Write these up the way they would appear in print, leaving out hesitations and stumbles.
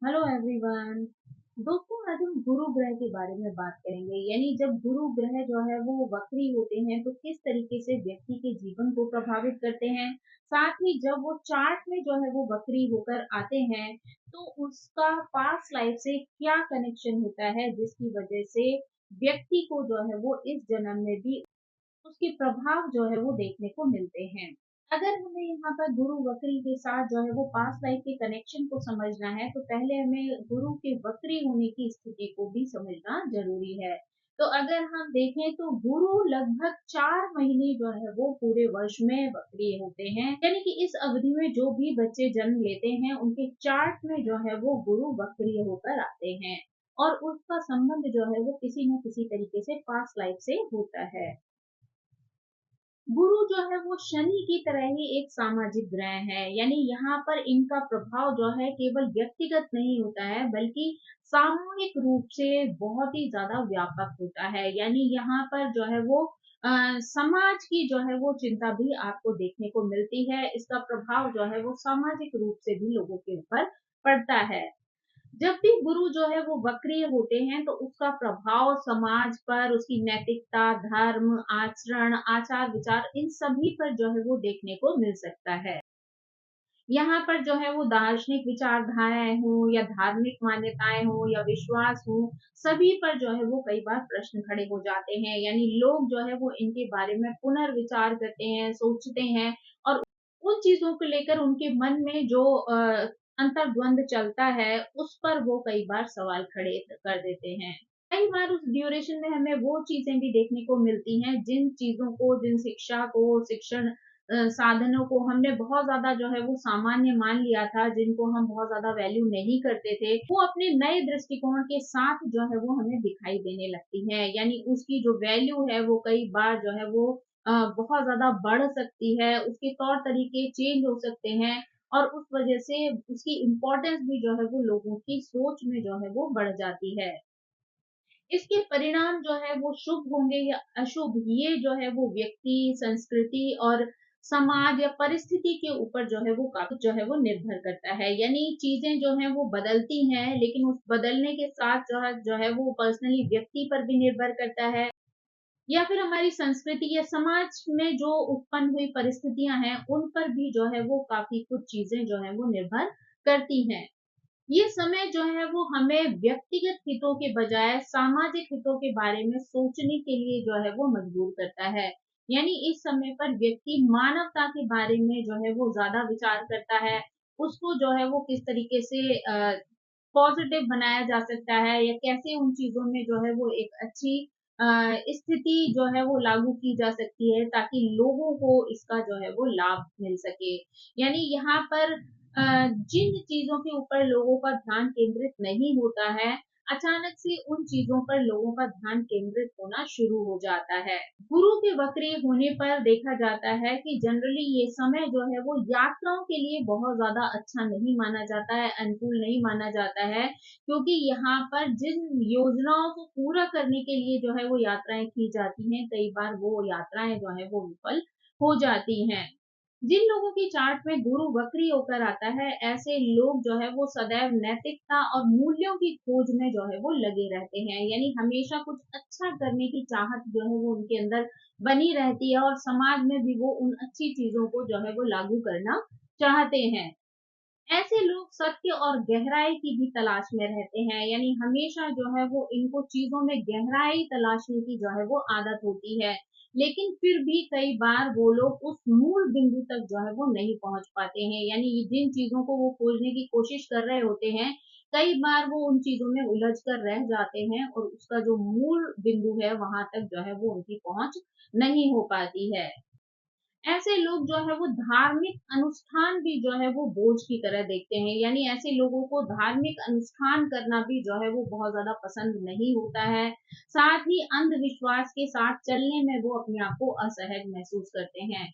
Hello everyone. दोस्तों, आज हम गुरु ग्रह के बारे में बात करेंगे। यानी जब गुरु ग्रह जो है वो वक्री होते हैं तो किस तरीके से व्यक्ति के जीवन को प्रभावित करते हैं। साथ ही जब वो चार्ट में जो है वो वक्री होकर आते हैं तो उसका पास्ट लाइफ से क्या कनेक्शन होता है, जिसकी वजह से व्यक्ति को जो है वो इस जन्म में भी उसके प्रभाव जो है वो देखने को मिलते हैं। अगर हमें यहाँ पर गुरु वक्री के साथ जो है वो पास्ट लाइफ के कनेक्शन को समझना है तो पहले हमें गुरु के वक्री होने की स्थिति को भी समझना जरूरी है। तो अगर हम देखें तो गुरु लगभग 4 महीने जो है वो पूरे वर्ष में वक्री होते हैं। यानी कि इस अवधि में जो भी बच्चे जन्म लेते हैं उनके चार्ट में जो है वो गुरु वक्री होकर आते हैं और उसका संबंध जो है वो किसी न किसी तरीके से पास्ट लाइफ से होता है। गुरु जो है वो शनि की तरह ही एक सामाजिक ग्रह है। यानी यहाँ पर इनका प्रभाव जो है केवल व्यक्तिगत नहीं होता है बल्कि सामूहिक रूप से बहुत ही ज्यादा व्यापक होता है। यानी यहाँ पर जो है वो समाज की जो है वो चिंता भी आपको देखने को मिलती है। इसका प्रभाव जो है वो सामाजिक रूप से भी लोगों के ऊपर पड़ता है। जब भी गुरु जो है वो वक्रीय होते हैं तो उसका प्रभाव समाज पर, उसकी नैतिकता, धर्म, आचरण, आचार विचार, इन सभी पर जो है वो देखने को मिल सकता है। यहाँ पर जो है वो दार्शनिक विचारधाराएं हो या धार्मिक मान्यताएं हो या विश्वास हो, सभी पर जो है वो कई बार प्रश्न खड़े हो जाते हैं। यानी लोग जो है वो इनके बारे में पुनर्विचार करते हैं, सोचते हैं और उन चीजों को लेकर उनके मन में जो अंतर्द्वंद चलता है उस पर वो कई बार सवाल खड़े कर देते हैं। कई बार उस ड्यूरेशन में हमें वो चीजें भी देखने को मिलती हैं जिन चीजों को, जिन शिक्षा को, शिक्षण साधनों को हमने बहुत ज्यादा जो है वो सामान्य मान लिया था, जिनको हम बहुत ज्यादा वैल्यू नहीं करते थे, वो अपने नए दृष्टिकोण के साथ जो है वो हमें दिखाई देने लगती है। यानी उसकी जो वैल्यू है वो कई बार जो है वो बहुत ज्यादा बढ़ सकती है, उसके तौर तरीके चेंज हो सकते हैं और उस वजह से उसकी इम्पोर्टेंस भी जो है वो लोगों की सोच में जो है वो बढ़ जाती है। इसके परिणाम जो है वो शुभ होंगे या अशुभ, ये जो है वो व्यक्ति, संस्कृति और समाज या परिस्थिति के ऊपर जो है वो काफी जो है वो निर्भर करता है। यानी चीजें जो है वो बदलती हैं लेकिन उस बदलने के साथ जो है वो पर्सनली व्यक्ति पर भी निर्भर करता है या फिर हमारी संस्कृति या समाज में जो उत्पन्न हुई परिस्थितियां हैं उन पर भी जो है वो काफी कुछ चीजें जो है वो निर्भर करती हैं। ये समय जो है वो हमें व्यक्तिगत हितों के बजाय सामाजिक हितों के बारे में सोचने के लिए जो है वो मजबूर करता है। यानी इस समय पर व्यक्ति मानवता के बारे में जो है वो ज्यादा विचार करता है। उसको जो है वो किस तरीके से पॉजिटिव बनाया जा सकता है या कैसे उन चीजों में जो है वो एक अच्छी स्थिति जो है वो लागू की जा सकती है ताकि लोगों को इसका जो है वो लाभ मिल सके। यानी यहाँ पर जिन चीजों के ऊपर लोगों का ध्यान केंद्रित नहीं होता है, अचानक से उन चीजों पर लोगों का ध्यान केंद्रित होना शुरू हो जाता है। गुरु के वक्री होने पर देखा जाता है कि जनरली ये समय जो है वो यात्राओं के लिए बहुत ज्यादा अच्छा नहीं माना जाता है, अनुकूल नहीं माना जाता है, क्योंकि यहाँ पर जिन योजनाओं को पूरा करने के लिए जो है वो यात्राएं की जाती हैं, कई बार वो यात्राएं जो है वो विफल हो जाती हैं। जिन लोगों की चार्ट में गुरु वक्री होकर आता है, ऐसे लोग जो है वो सदैव नैतिकता और मूल्यों की खोज में जो है वो लगे रहते हैं। यानी हमेशा कुछ अच्छा करने की चाहत जो है वो उनके अंदर बनी रहती है और समाज में भी वो उन अच्छी चीजों को जो है वो लागू करना चाहते हैं। ऐसे लोग सत्य और गहराई की भी तलाश में रहते हैं। यानी हमेशा जो है वो इनको चीजों में गहराई तलाशने की जो है वो आदत होती है, लेकिन फिर भी कई बार वो लोग उस मूल बिंदु तक जो है वो नहीं पहुंच पाते हैं। यानी ये जिन चीजों को वो खोजने की कोशिश कर रहे होते हैं, कई बार वो उन चीजों में उलझ कर रह जाते हैं और उसका जो मूल बिंदु है वहां तक जो है वो उनकी पहुंच नहीं हो पाती है। ऐसे लोग जो है वो धार्मिक अनुष्ठान भी जो है वो बोझ की तरह देखते हैं। यानी ऐसे लोगों को धार्मिक अनुष्ठान करना भी जो है वो बहुत ज्यादा पसंद नहीं होता है। साथ ही अंधविश्वास के साथ चलने में वो अपने आप को असहज महसूस करते हैं।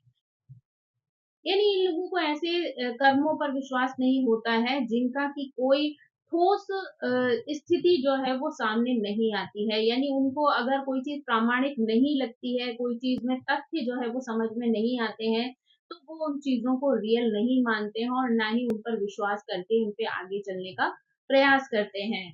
यानी इन लोगों को ऐसे कर्मों पर विश्वास नहीं होता है जिनका की कोई ठोस स्थिति जो है वो सामने नहीं आती है। यानी उनको अगर कोई चीज प्रामाणिक नहीं लगती है, कोई चीज में तथ्य जो है वो समझ में नहीं आते हैं, तो वो उन चीजों को रियल नहीं मानते हैं और ना ही उन पर विश्वास करके उन पे आगे चलने का प्रयास करते हैं।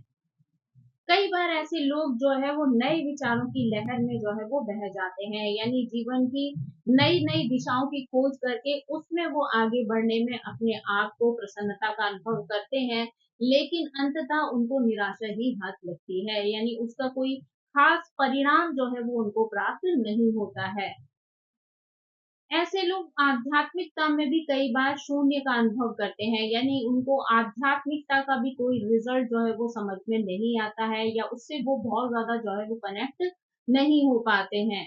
कई बार ऐसे लोग जो है वो नए विचारों की लहर में जो है वो बह जाते हैं, यानी जीवन की नई नई दिशाओं की खोज करके उसमें वो आगे बढ़ने में अपने आप को प्रसन्नता का अनुभव करते हैं, लेकिन अंततः उनको निराशा ही हाथ लगती है, यानी उसका कोई खास परिणाम जो है वो उनको प्राप्त नहीं होता है। ऐसे लोग आध्यात्मिकता में भी कई बार शून्य का अनुभव करते हैं, यानी उनको आध्यात्मिकता का भी कोई रिजल्ट जो है वो समझ में नहीं आता है, या उससे वो बहुत ज्यादा जो है वो कनेक्ट नहीं हो पाते हैं।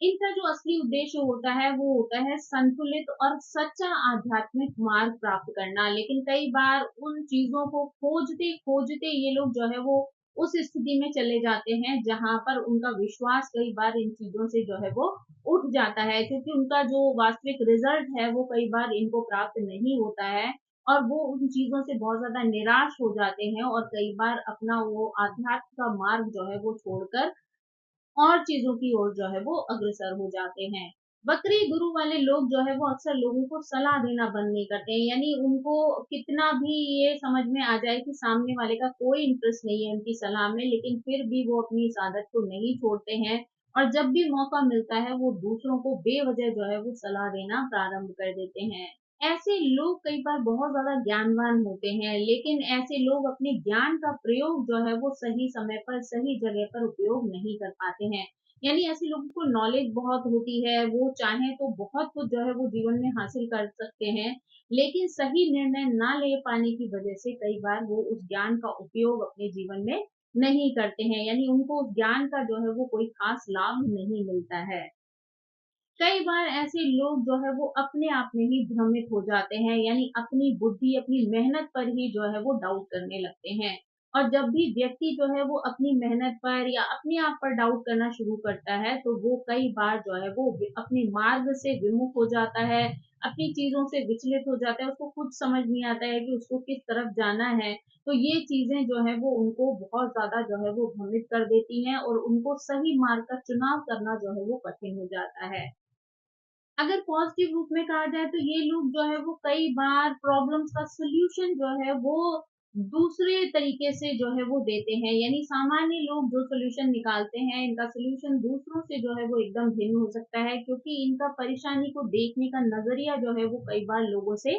इनका जो असली उद्देश्य होता है वो होता है संतुलित और सच्चा आध्यात्मिक मार्ग प्राप्त करना, लेकिन कई बार उन चीजों को खोजते खोजते ये लोग जो है वो उस स्थिति में चले जाते हैं जहां पर उनका विश्वास कई बार इन चीजों से जो है वो उठ जाता है, क्योंकि उनका जो वास्तविक रिजल्ट है वो कई बार इनको प्राप्त नहीं होता है, और वो उन चीजों से बहुत ज्यादा निराश हो जाते हैं, और कई बार अपना वो आध्यात्म का मार्ग जो है वो छोड़कर और चीजों की ओर जो है वो अग्रसर हो जाते हैं। वक्री गुरु वाले लोग जो है वो अक्सर लोगों को सलाह देना बंद नहीं करते हैं, यानी उनको कितना भी ये समझ में आ जाए कि सामने वाले का कोई इंटरेस्ट नहीं है उनकी सलाह में, लेकिन फिर भी वो अपनी इस आदत को नहीं छोड़ते हैं, और जब भी मौका मिलता है वो दूसरों को बेवजह जो है वो सलाह देना प्रारंभ कर देते हैं। ऐसे लोग कई बार बहुत ज़्यादा ज्ञानवान होते हैं, लेकिन ऐसे लोग अपने ज्ञान का प्रयोग जो है वो सही समय पर, सही जगह पर उपयोग नहीं कर पाते हैं। यानी ऐसे लोगों को नॉलेज बहुत होती है, वो चाहें तो बहुत कुछ जो है वो जीवन में हासिल कर सकते हैं, लेकिन सही निर्णय ना ले पाने की वजह से कई बार वो उस ज्ञान का उपयोग अपने जीवन में नहीं करते हैं, यानी उनको उस ज्ञान का जो है वो कोई खास लाभ नहीं मिलता है। कई बार ऐसे लोग जो है वो अपने आप में ही भ्रमित हो जाते हैं, यानी अपनी बुद्धि, अपनी मेहनत पर ही जो है वो डाउट करने लगते हैं। और जब भी व्यक्ति जो है वो अपनी मेहनत पर या अपने आप पर डाउट करना शुरू करता है, तो वो कई बार जो है वो अपने मार्ग से विमुख हो जाता है, अपनी चीज़ों से विचलित हो जाता है, उसको खुद समझ नहीं आता है कि उसको किस तरफ जाना है। तो ये चीज़ें जो है वो उनको बहुत ज़्यादा जो है वो भ्रमित कर देती हैं, और उनको सही मार्ग का चुनाव करना जो है वो कठिन हो जाता है। अगर पॉजिटिव रूप में कहा जाए तो ये लोग जो है वो कई बार प्रॉब्लम्स का सॉल्यूशन जो है वो दूसरे तरीके से जो है वो देते हैं, यानी सामान्य लोग जो सॉल्यूशन निकालते हैं इनका सॉल्यूशन दूसरों से जो है वो एकदम भिन्न हो सकता है, क्योंकि इनका परेशानी को देखने का नजरिया जो है वो कई बार लोगों से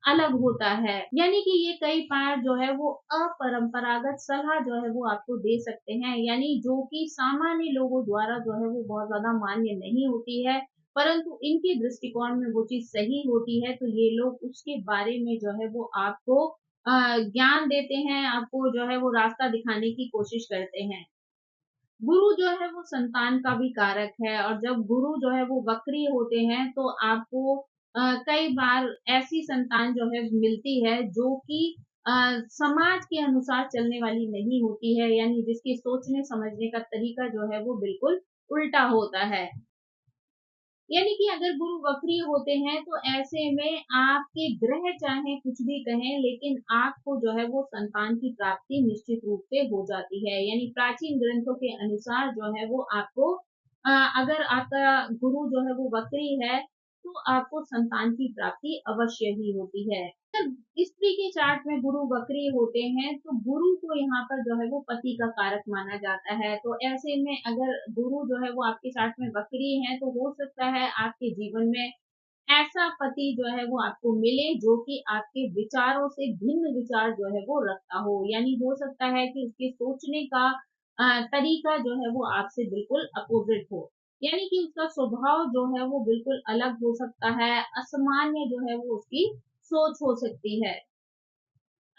अलग होता है, यानी कि ये कई बार जो है वो अपरंपरागत सलाह जो है वो आपको दे सकते हैं, यानी जो कि सामान्य लोगों द्वारा जो है वो बहुत ज्यादा मान्य नहीं होती है, परंतु इनके दृष्टिकोण में वो चीज़ सही होती है, तो ये लोग उसके बारे में जो है वो आपको ज्ञान देते हैं, आपको जो है वो रास्ता दिखाने की कोशिश करते हैं। गुरु जो है वो संतान का भी कारक है, और जब गुरु जो है वो वक्री होते हैं तो आपको कई बार ऐसी संतान जो है मिलती है जो कि समाज के अनुसार चलने वाली नहीं होती है, यानी जिसकी सोचने समझने का तरीका जो है वो बिल्कुल उल्टा होता है। यानी कि अगर गुरु वक्री होते हैं तो ऐसे में आपके ग्रह चाहे कुछ भी कहें, लेकिन आपको जो है वो संतान की प्राप्ति निश्चित रूप से हो जाती है, यानी प्राचीन ग्रंथों के अनुसार जो है वो आपको अगर आपका गुरु जो है वो वक्री है तो आपको संतान की प्राप्ति अवश्य ही होती है। अगर स्त्री के चार्ट में गुरु वक्री होते हैं तो गुरु को यहाँ पर जो है वो पति का कारक माना जाता है, तो ऐसे में अगर गुरु जो है वो आपके चार्ट में वक्री है तो हो सकता है आपके जीवन में ऐसा पति जो है वो आपको मिले जो कि आपके विचारों से भिन्न विचार जो है वो रखता हो, यानी हो सकता है कि उसके सोचने का तरीका जो है वो आपसे बिल्कुल अपोजिट हो, यानी कि उसका स्वभाव जो है वो बिल्कुल अलग हो सकता है, असामान्य जो है वो उसकी सोच हो सकती है।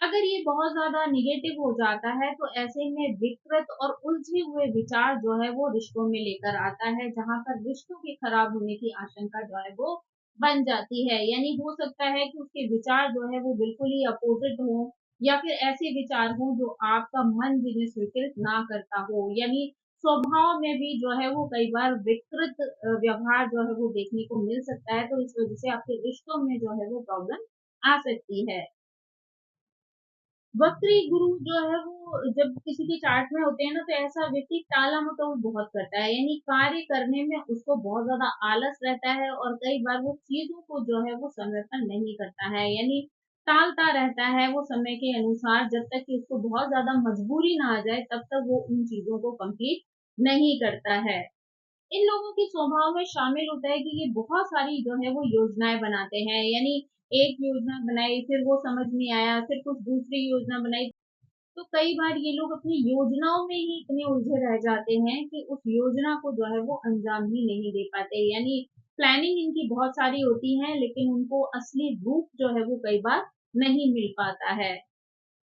अगर ये बहुत ज़्यादा नेगेटिव हो जाता है तो ऐसे में विकृत और उलझे हुए विचार जो है वो रिश्तों में लेकर आता है, जहाँ पर रिश्तों के खराब होने की आशंका जो है वो बन जाती है, यानी हो सकता है कि उसके विचार जो है वो बिल्कुल ही अपोजिट हो, या फिर ऐसे विचार हो जो आपका मन जिन्हें स्वीकृत ना करता हो, यानी स्वभाव में भी जो है वो कई बार विकृत व्यवहार जो है वो देखने को मिल सकता है, तो इस वजह से आपके रिश्तों में जो है वो प्रॉब्लम आ सकती है। वक्री गुरु जो है वो जब किसी के चार्ट में होते हैं ना तो ऐसा व्यक्ति टाला-मटोल बहुत करता है, यानी कार्य करने में उसको बहुत ज़्यादा आलस रहता है, और कई बार वो चीज़ों को जो है वो समय पर नहीं करता है। यानी टालता रहता है वो समय के अनुसार, जब तक कि उसको बहुत ज़्यादा मजबूरी ना आ जाए, तब तक वो उन चीज़ों को कंप्लीट नहीं करता है। इन लोगों के स्वभाव में शामिल होता है कि ये बहुत सारी जो है वो योजनाएँ बनाते हैं, यानी एक योजना बनाई, फिर वो समझ नहीं आया, फिर कुछ दूसरी योजना बनाई। तो कई बार ये लोग अपनी योजनाओं में ही इतने उलझे रह जाते हैं कि उस योजना को जो है वो अंजाम ही नहीं दे पाते। यानी प्लानिंग इनकी बहुत सारी होती है, लेकिन उनको असली रूप जो है वो कई बार नहीं मिल पाता है।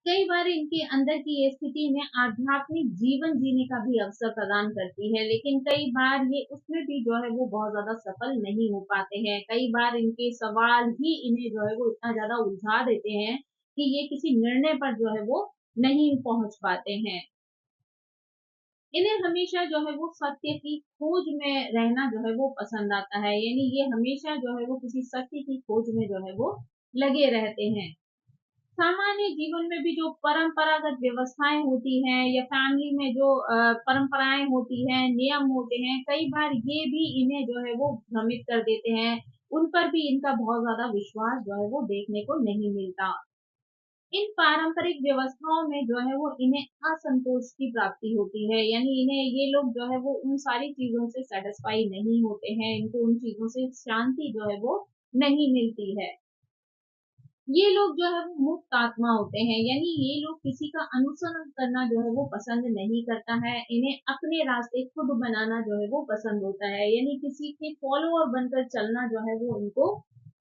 कई बार इनके अंदर की ये स्थिति इन्हें आध्यात्मिक जीवन जीने का भी अवसर प्रदान करती है, लेकिन कई बार ये उसमें भी जो है वो बहुत ज़्यादा सफल नहीं हो पाते हैं। कई बार इनके सवाल ही इन्हें जो है वो इतना ज़्यादा उलझा देते हैं कि ये किसी निर्णय पर जो है वो नहीं पहुँच पाते हैं। इन्हें हमेशा जो है वो सत्य की खोज में रहना जो है वो पसंद आता है, यानी ये हमेशा जो है वो किसी सत्य की खोज में जो है वो लगे रहते हैं। सामान्य जीवन में भी जो परंपरागत व्यवस्थाएँ होती हैं या फैमिली में जो परंपराएँ होती हैं, नियम होते हैं, कई बार ये भी इन्हें जो है वो भ्रमित कर देते हैं। उन पर भी इनका बहुत ज़्यादा विश्वास जो है वो देखने को नहीं मिलता। इन पारंपरिक व्यवस्थाओं में जो है वो इन्हें असंतोष की प्राप्ति होती है, यानी इन्हें ये लोग जो है वो उन सारी चीज़ों से सैटिस्फाई नहीं होते हैं, इनको उन चीज़ों से शांति जो है वो नहीं मिलती है। ये लोग जो है वो मुक्त आत्मा होते हैं, यानी ये लोग किसी का अनुसरण करना जो है वो पसंद नहीं करता है। इन्हें अपने रास्ते खुद बनाना जो है वो पसंद होता है, यानी किसी के फॉलोअर बनकर चलना जो है वो इनको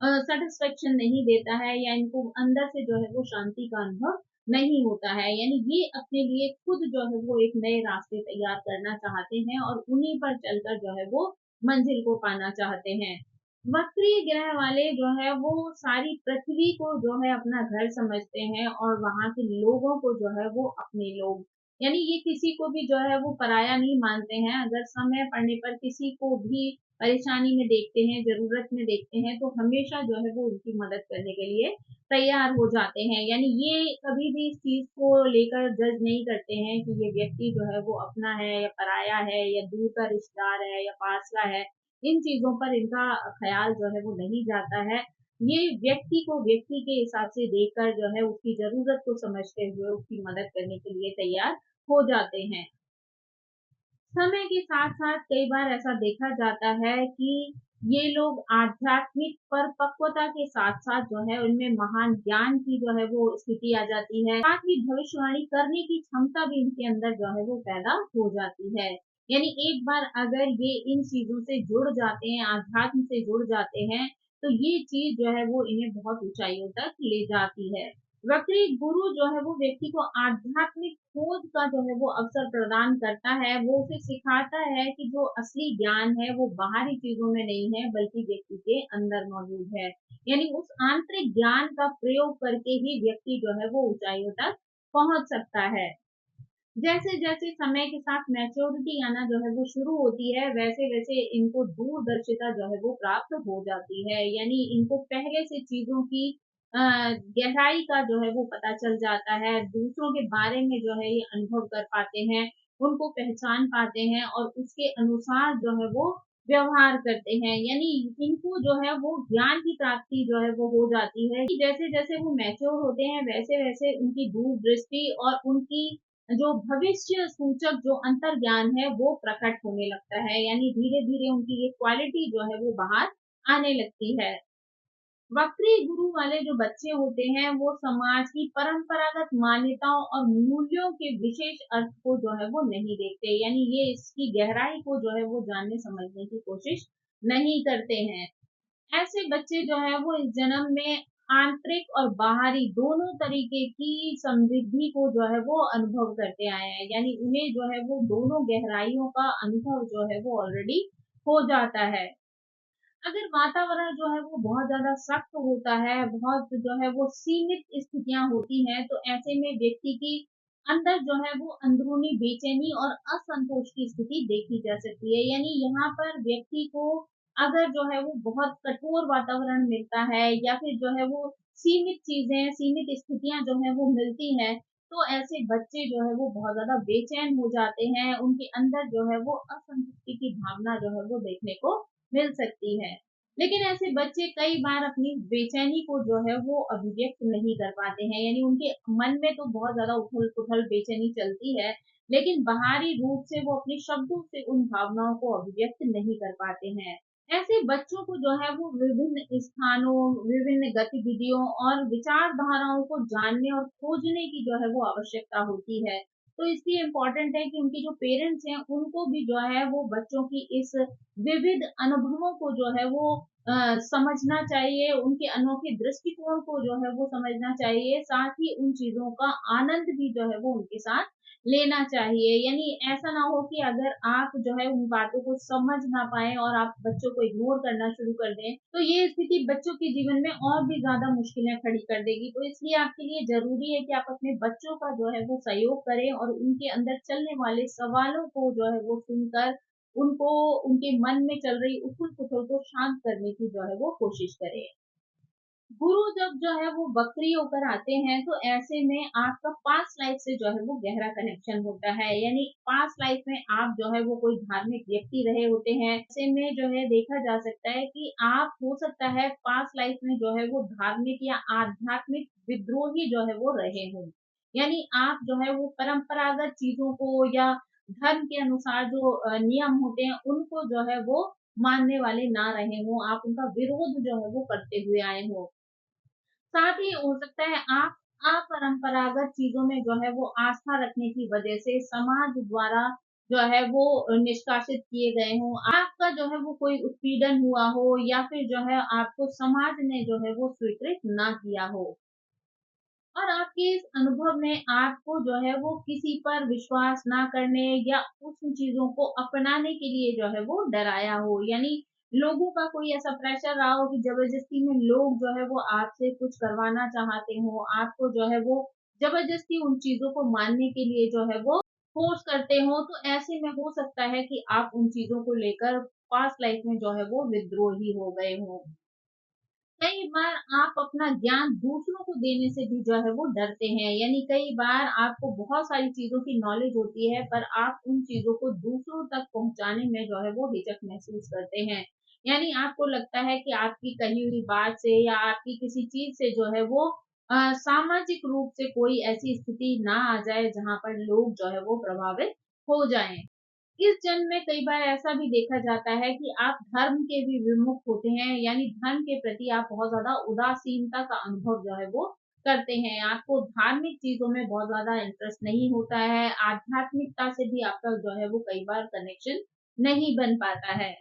सेटिस्फेक्शन नहीं देता है, या इनको अंदर से जो है वो शांति का अनुभव नहीं होता है। यानी ये अपने लिए खुद जो है वो एक नए रास्ते तैयार करना चाहते हैं और उन्हीं पर चलकर जो है वो मंजिल को पाना चाहते हैं। वक्रीय ग्रह वाले जो है वो सारी पृथ्वी को जो है अपना घर समझते हैं और वहाँ के लोगों को जो है वो अपने लोग, यानी ये किसी को भी जो है वो पराया नहीं मानते हैं। अगर समय पड़ने पर किसी को भी परेशानी में देखते हैं, ज़रूरत में देखते हैं, तो हमेशा जो है वो उनकी मदद करने के लिए तैयार हो जाते हैं। यानी ये कभी भी इस चीज़ को लेकर जज नहीं करते हैं कि ये व्यक्ति जो है वो अपना है या पराया है या दूर का रिश्तेदार है या पास का है। इन चीज़ों पर इनका ख़्याल जो है वो नहीं जाता है। ये व्यक्ति को व्यक्ति के हिसाब से देखकर जो है उसकी ज़रूरत को समझते हुए उसकी मदद करने के लिए तैयार हो जाते हैं। समय के साथ-साथ कई बार ऐसा देखा जाता है कि ये लोग आध्यात्मिक परिपक्वता के साथ-साथ जो है उनमें महान ज्ञान की जो है वो स्थिति आ जाती है। साथ ही भविष्यवाणी करने की क्षमता भी इनके अंदर जो है वो पैदा हो जाती है। यानी एक बार अगर ये इन चीज़ों से जुड़ जाते हैं, आध्यात्म से जुड़ जाते हैं, तो ये चीज़ जो है वो इन्हें बहुत ऊँचाइयों तक ले जाती है। वक्री गुरु जो है वो व्यक्ति को आध्यात्मिक खोज का जो है वो अवसर प्रदान करता है। वो उसे सिखाता है कि जो असली ज्ञान है वो बाहरी चीज़ों में नहीं है, बल्कि व्यक्ति के अंदर मौजूद है। यानी उस आंतरिक ज्ञान का प्रयोग करके ही व्यक्ति जो है वो ऊँचाइयों तक पहुँच सकता है। जैसे-जैसे समय के साथ मैच्योरिटी आना जो है वो शुरू होती है, वैसे-वैसे इनको दूरदर्शिता जो है वो प्राप्त हो जाती है। यानी इनको पहले से चीज़ों की अ, गहराई का जो है वो पता चल जाता है, दूसरों के बारे में जो है ये अनुभव कर पाते हैं, उनको पहचान पाते हैं और उसके अनुसार जो है वो व्यवहार करते हैं। यानी इनको जो है वो ज्ञान की प्राप्ति जो है वो हो जाती है कि जैसे-जैसे वो मैच्योर होते हैं, वैसे-वैसे उनकी दूरदृष्टि और उनकी जो भविष्य सूचक जो अंतर्ज्ञान है वो प्रकट होने लगता है, यानी धीरे-धीरे उनकी ये क्वालिटी जो है वो बाहर आने लगती है। वक्री गुरु वाले जो बच्चे होते हैं वो समाज की परंपरागत मान्यताओं और मूल्यों के विशेष अर्थ को जो है वो नहीं देखते, यानी ये इसकी गहराई को जो है वो जानने समझने की कोशिश नहीं करते हैं। ऐसे बच्चे जो है वो इस जन्म में आंतरिक और बाहरी दोनों तरीके की समृद्धि को जो है वो अनुभव करते आए हैं, यानी उन्हें जो है वो दोनों गहराइयों का अनुभव जो है वो ऑलरेडी हो जाता है। अगर वातावरण जो है वो बहुत ज़्यादा सख्त होता है, बहुत जो है वो सीमित स्थितियाँ होती हैं, तो ऐसे में व्यक्ति की अंदर जो है वो अंदरूनी बेचैनी और असंतोष की स्थिति देखी जा सकती है। यानी यहाँ पर व्यक्ति को अगर जो है वो बहुत कठोर वातावरण मिलता है या फिर जो है वो सीमित चीज़ें, सीमित स्थितियाँ जो हैं वो मिलती हैं, तो ऐसे बच्चे जो है वो बहुत ज़्यादा बेचैन हो जाते हैं। उनके अंदर जो है वो असंतुष्टि की भावना जो है वो देखने को मिल सकती है। लेकिन ऐसे बच्चे कई बार अपनी बेचैनी को जो है वो अभिव्यक्त नहीं कर पाते हैं, यानी उनके मन में तो बहुत ज़्यादा उथल-पुथल बेचैनी चलती है, लेकिन बाहरी रूप से वो अपने शब्दों से उन भावनाओं को अभिव्यक्त नहीं कर पाते हैं। ऐसे बच्चों को जो है वो विभिन्न स्थानों, विभिन्न गतिविधियों और विचारधाराओं को जानने और खोजने की जो है वो आवश्यकता होती है। तो इसलिए इम्पोर्टेंट है कि उनके जो पेरेंट्स हैं, उनको भी जो है वो बच्चों की इस विविध अनुभवों को जो है वो समझना चाहिए, उनके अनोखे दृष्टिकोण को जो है वो समझना चाहिए, साथ ही उन चीज़ों का आनंद भी जो है वो उनके साथ लेना चाहिए। यानी ऐसा ना हो कि अगर आप जो है उन बातों को समझ ना पाएँ और आप बच्चों को इग्नोर करना शुरू कर दें, तो ये स्थिति बच्चों के जीवन में और भी ज़्यादा मुश्किलें खड़ी कर देगी। तो इसलिए आपके लिए ज़रूरी है कि आप अपने बच्चों का जो है वो सहयोग करें और उनके अंदर चलने वाले सवालों को जो है वो सुनकर उनको उनके मन में चल रही उथल-पुथल को शांत करने की जो है वो कोशिश करें। गुरु जब जो है वो वक्री होकर आते हैं, तो ऐसे में आपका पास्ट लाइफ से जो है वो गहरा कनेक्शन होता है। यानी पास्ट लाइफ में आप जो है वो कोई धार्मिक व्यक्ति रहे होते हैं। ऐसे में जो है देखा जा सकता है कि आप हो सकता है पास्ट लाइफ में जो है वो धार्मिक या आध्यात्मिक विद्रोही जो है वो रहे हों। यानी आप जो है वो परंपरागत चीज़ों को या धर्म के अनुसार जो नियम होते हैं, उनको जो है वो मानने वाले ना रहे हों। आप उनका विरोध जो है वो करते हुए आए हों। साथ ही हो सकता है आप अपरंपरागत चीज़ों में जो है वो आस्था रखने की वजह से समाज द्वारा जो है वो निष्कासित किए गए हों। आपका जो है वो कोई उत्पीड़न हुआ हो या फिर जो है आपको समाज ने जो है वो स्वीकृत ना किया हो। और आपके इस अनुभव ने आपको जो है वो किसी पर विश्वास ना करने या उन चीज़ों को अपनाने के लिए जो है वो डराया हो। यानी लोगों का कोई ऐसा प्रेशर रहा हो कि ज़बरदस्ती में लोग जो है वो आपसे कुछ करवाना चाहते हों, आपको जो है वो ज़बरदस्ती उन चीज़ों को मानने के लिए जो है वो फ़ोर्स करते हों, तो ऐसे में हो सकता है कि आप उन चीज़ों को लेकर पास्ट लाइफ़ में जो है वो विद्रोही हो गए हों। कई बार आप अपना ज्ञान दूसरों को देने से भी जो है वो डरते हैं। यानी कई बार आपको बहुत सारी चीज़ों की नॉलेज होती है, पर आप उन चीज़ों को दूसरों तक पहुँचाने में जो है वो हिचक महसूस करते हैं। यानी आपको लगता है कि आपकी कही हुई बात से या आपकी किसी चीज़ से जो है वो सामाजिक रूप से कोई ऐसी स्थिति ना आ जाए जहाँ पर लोग जो है वो प्रभावित हो जाएँ। इस जन्म में कई बार ऐसा भी देखा जाता है कि आप धर्म के भी विमुख होते हैं, यानी धर्म के प्रति आप बहुत ज़्यादा उदासीनता का अनुभव जो है वो करते हैं। आपको धार्मिक चीज़ों में बहुत ज़्यादा इंटरेस्ट नहीं होता है, आध्यात्मिकता से भी आपका जो है वो कई बार कनेक्शन नहीं बन पाता है।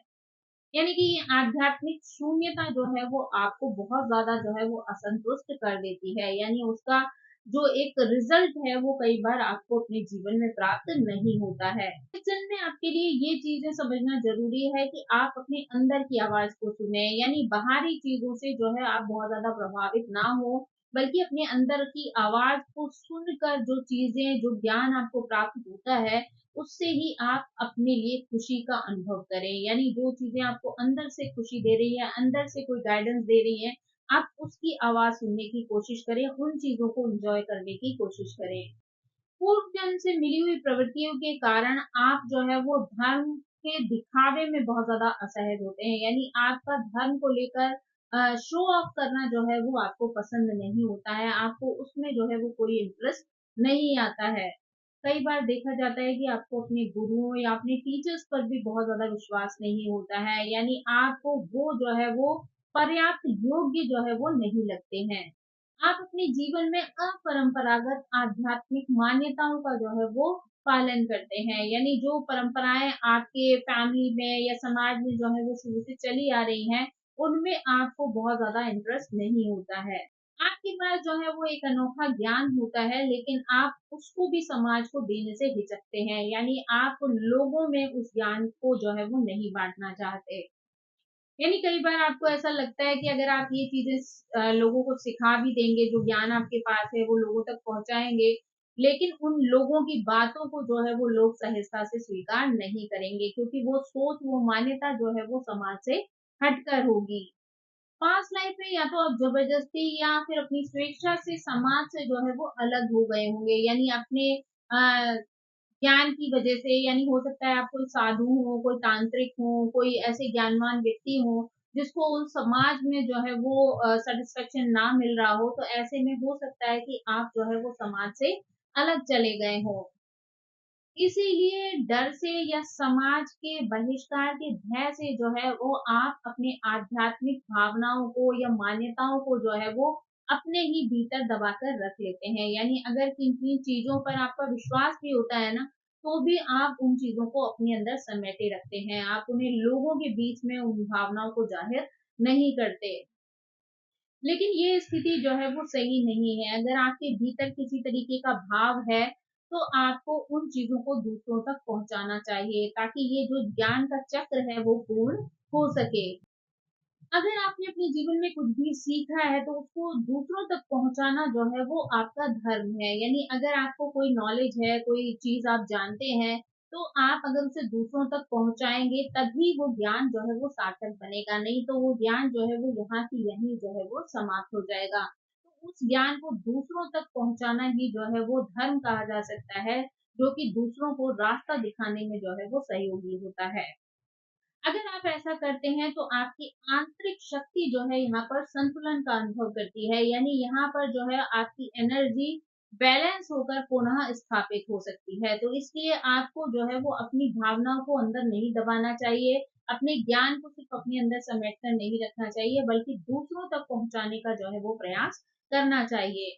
यानी कि ये आध्यात्मिक शून्यता जो है वो आपको बहुत ज़्यादा जो है वो असंतुष्ट कर देती है। यानी उसका जो एक रिज़ल्ट है वो कई बार आपको अपने जीवन में प्राप्त नहीं होता है। इस जन्म में आपके लिए ये चीज़ें समझना ज़रूरी है कि आप अपने अंदर की आवाज़ को सुनें, यानी बाहरी चीज़ों से जो है आप बहुत ज़्यादा प्रभावित ना हो, बल्कि अपने अंदर की आवाज़ को सुनकर जो चीज़ें, जो ज्ञान आपको प्राप्त होता है, उससे ही आप अपने लिए खुशी का अनुभव करें। यानी जो चीज़ें आपको अंदर से खुशी दे रही है, अंदर से कोई गाइडेंस दे रही है, आप उसकी आवाज़ सुनने की कोशिश करें, उन चीज़ों को एन्जॉय करने की कोशिश करें। पूर्व जन्म से मिली हुई प्रवृत्तियों के कारण आप जो है वो धर्म के दिखावे में बहुत ज़्यादा असहज होते हैं। यानी आपका धर्म को लेकर शो ऑफ करना जो है वो आपको पसंद नहीं होता है, आपको उसमें जो है वो कोई इंटरेस्ट नहीं आता है। कई बार देखा जाता है कि आपको अपने गुरुओं या अपने टीचर्स पर भी बहुत ज़्यादा विश्वास नहीं होता है, यानी आपको वो जो है वो पर्याप्त योग्य जो है वो नहीं लगते हैं। आप अपने जीवन में अपरंपरागत आध्यात्मिक मान्यताओं का जो है वो पालन करते हैं। यानी जो परंपराएँ आपके फैमिली में या समाज में जो है वो शुरू से चली आ रही हैं, उनमें आपको बहुत ज़्यादा इंटरेस्ट नहीं होता है। आपके पास जो है वो एक अनोखा ज्ञान होता है, लेकिन आप उसको भी समाज को देने से हिचकते हैं। यानी आप लोगों में उस ज्ञान को जो है वो नहीं बाँटना चाहते। यानी कई बार आपको ऐसा लगता है कि अगर आप ये चीज़ें लोगों को सिखा भी देंगे, जो ज्ञान आपके पास है वो लोगों तक पहुँचाएँगे, लेकिन उन लोगों की बातों को जो है वो लोग सहजता से स्वीकार नहीं करेंगे, क्योंकि वो सोच, वो मान्यता जो है वो समाज से हटकर होगी। पास्ट लाइफ में या तो आप ज़बरदस्ती या फिर अपनी स्वेच्छा से समाज से जो है वो अलग हो गए होंगे, यानी अपने अ, ज्ञान की वजह से। यानी हो सकता है आप कोई साधु हो, कोई तांत्रिक हो, कोई ऐसे ज्ञानवान व्यक्ति हो, जिसको उस समाज में जो है वो सैटिस्फैक्शन ना मिल रहा हो, तो ऐसे में हो सकता है कि आप जो है वो समाज से अलग चले गए हों। इसीलिए डर से या समाज के बहिष्कार के भय से जो है वो आप अपने आध्यात्मिक भावनाओं को या मान्यताओं को जो है वो अपने ही भीतर दबाकर रख लेते हैं। यानी अगर किन-किन चीज़ों पर आपका विश्वास भी होता है ना, तो भी आप उन चीज़ों को अपने अंदर समेटे रखते हैं। आप उन्हें लोगों के बीच में उन भावनाओं को ज़ाहिर नहीं करते। लेकिन ये स्थिति जो है वो सही नहीं है। अगर आपके भीतर किसी तरीके का भाव है, तो आपको उन चीज़ों को दूसरों तक पहुँचाना चाहिए, ताकि ये जो ज्ञान का चक्र है वो पूर्ण हो सके। अगर आपने अपने जीवन में कुछ भी सीखा है, तो उसको दूसरों तक पहुँचाना जो है वो आपका धर्म है। यानी अगर आपको कोई नॉलेज है, कोई चीज़ आप जानते हैं, तो आप अगर उसे दूसरों तक पहुँचाएँगे, तभी वो ज्ञान जो है वो सार्थक बनेगा, नहीं तो वो ज्ञान जो है वो यहाँ की यहीं जो है वो समाप्त हो जाएगा। तो उस ज्ञान को दूसरों तक पहुँचाना ही जो है वो धर्म कहा जा सकता है, जो कि दूसरों को रास्ता दिखाने में जो है वो सहयोगी होता है। अगर आप ऐसा करते हैं, तो आपकी आंतरिक शक्ति जो है यहाँ पर संतुलन का अनुभव करती है। यानी यहाँ पर जो है आपकी एनर्जी बैलेंस होकर पुनः स्थापित हो सकती है। तो इसलिए आपको जो है वो अपनी भावनाओं को अंदर नहीं दबाना चाहिए, अपने ज्ञान को सिर्फ अपने अंदर समेट कर नहीं रखना चाहिए, बल्कि दूसरों तक पहुँचाने का जो है वो प्रयास करना चाहिए।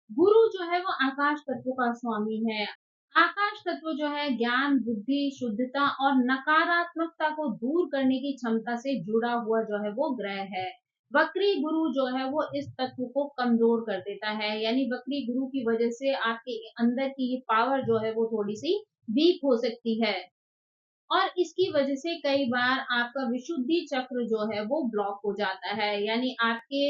गुरु जो है वो आकाश तत्व का स्वामी है। आकाश तत्व जो है ज्ञान, बुद्धि, शुद्धता और नकारात्मकता को दूर करने की क्षमता से जुड़ा हुआ जो है वो ग्रह है। वक्री गुरु जो है वो इस तत्व को कमजोर कर देता है। यानी वक्री गुरु की वजह से आपके अंदर की ये पावर जो है वो थोड़ी सी वीक हो सकती है, और इसकी वजह से कई बार आपका विशुद्धि चक्र जो है वो ब्लॉक हो जाता है। यानी आपके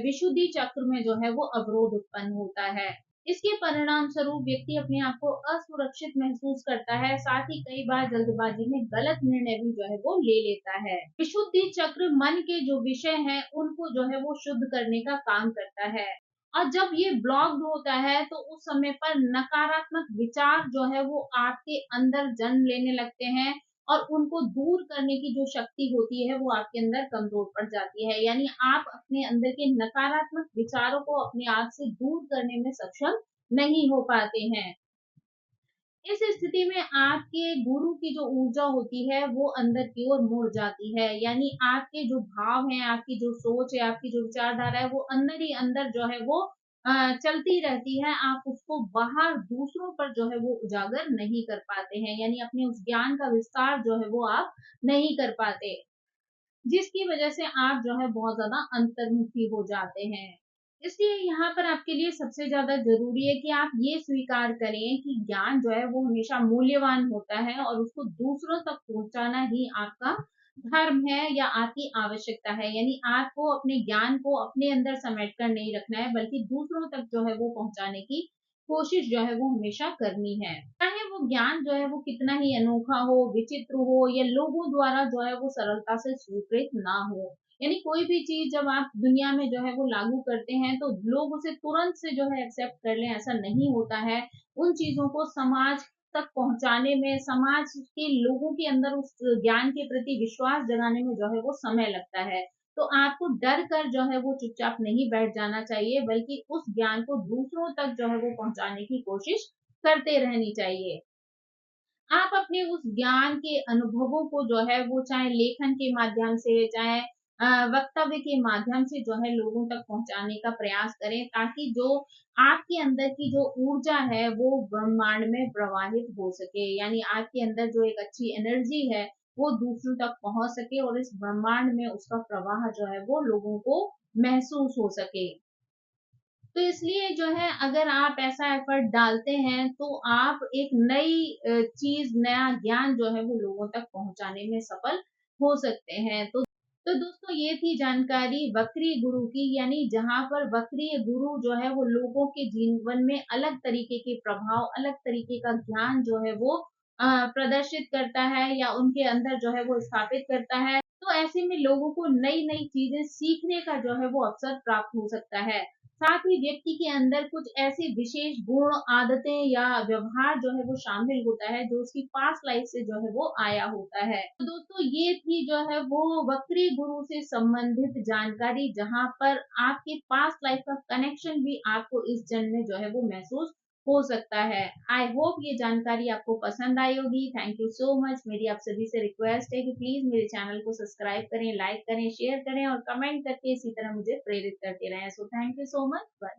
विशुद्धि चक्र में जो है वो अवरोध उत्पन्न होता है। इसके परिणाम स्वरूप व्यक्ति अपने आप को असुरक्षित महसूस करता है, साथ ही कई बार जल्दबाजी में गलत निर्णय भी जो है वो ले लेता है। विशुद्धि चक्र मन के जो विषय हैं उनको जो है वो शुद्ध करने का काम करता है, और जब ये ब्लॉक्ड होता है, तो उस समय पर नकारात्मक विचार जो है वो आपके अंदर जन्म लेने लगते हैं, और उनको दूर करने की जो शक्ति होती है वो आपके अंदर कमजोर पड़ जाती है। यानी आप अपने अंदर के नकारात्मक विचारों को अपने आप से दूर करने में सक्षम नहीं हो पाते हैं। इस स्थिति में आपके गुरु की जो ऊर्जा होती है वो अंदर की ओर मुड़ जाती है। यानी आपके जो भाव हैं, आपकी जो सोच है, आपकी जो विचारधारा है, वो अंदर ही अंदर जो है वो चलती रहती है। आप उसको बाहर दूसरों पर जो है वो उजागर नहीं कर पाते हैं। यानी अपने उस ज्ञान का विस्तार जो है वो आप नहीं कर पाते। जिसकी वजह से आप जो है बहुत ज़्यादा अंतर्मुखी हो जाते हैं। इसलिए यहाँ पर आपके लिए सबसे ज़्यादा ज़रूरी है कि आप ये स्वीकार करें कि ज्ञान जो है वो हमेशा मूल्यवान होता है, और उसको दूसरों तक पहुँचाना ही आपका धर्म है या आपकी आवश्यकता है। यानी आपको अपने ज्ञान को अपने अंदर समेट कर नहीं रखना है, बल्कि दूसरों तक जो है वो पहुँचाने की कोशिश जो है वो हमेशा करनी है। चाहे वो ज्ञान जो है वो कितना ही अनोखा हो, विचित्र हो, या लोगों द्वारा जो है वो सरलता से स्वीकृत ना हो। यानी कोई भी चीज़ जब आप दुनिया में जो है वो लागू करते हैं, तो लोग उसे तुरंत से जो है एक्सेप्ट कर लें, ऐसा नहीं होता है। उन चीज़ों को समाज तक पहुँचाने में, समाज के लोगों के अंदर उस ज्ञान के प्रति विश्वास जगाने में जो है वो समय लगता है। तो आपको डर कर जो है वो चुपचाप नहीं बैठ जाना चाहिए, बल्कि उस ज्ञान को दूसरों तक जो है वो पहुँचाने की कोशिश करते रहनी चाहिए। आप अपने उस ज्ञान के अनुभवों को जो है वो चाहे लेखन के माध्यम से, चाहे वक्तव्य के माध्यम से जो है लोगों तक पहुँचाने का प्रयास करें, ताकि जो आपके अंदर की जो ऊर्जा है वो ब्रह्मांड में प्रवाहित हो सके। यानी आपके अंदर जो एक अच्छी एनर्जी है वो दूसरों तक पहुँच सके, और इस ब्रह्मांड में उसका प्रवाह जो है वो लोगों को महसूस हो सके। तो इसलिए जो है अगर आप ऐसा एफर्ट डालते हैं, तो आप एक नई चीज़, नया ज्ञान जो है वो लोगों तक पहुँचाने में सफल हो सकते हैं। तो दोस्तों ये थी जानकारी वक्री गुरु की। यानी जहाँ पर वक्रीय गुरु जो है वो लोगों के जीवन में अलग तरीके के प्रभाव, अलग तरीके का ज्ञान जो है वो प्रदर्शित करता है, या उनके अंदर जो है वो स्थापित करता है। तो ऐसे में लोगों को नई-नई चीज़ें सीखने का जो है वो अवसर प्राप्त हो सकता है। साथ ही व्यक्ति के अंदर कुछ ऐसे विशेष गुण, आदतें या व्यवहार जो है वो शामिल होता है, जो उसकी पास्ट लाइफ से जो है वो आया होता है। तो दोस्तों ये थी जो है वो वक्री गुरु से संबंधित जानकारी, जहाँ पर आपके पास्ट लाइफ का कनेक्शन भी आपको इस जन्म में जो है वो महसूस हो सकता है। आई होप ये जानकारी आपको पसंद आई होगी। Thank you so much. मेरी आप सभी से रिक्वेस्ट है कि प्लीज मेरे चैनल को सब्सक्राइब करें, लाइक करें, शेयर करें और कमेंट करके इसी तरह मुझे प्रेरित करते रहें। So thank you so much. Bye.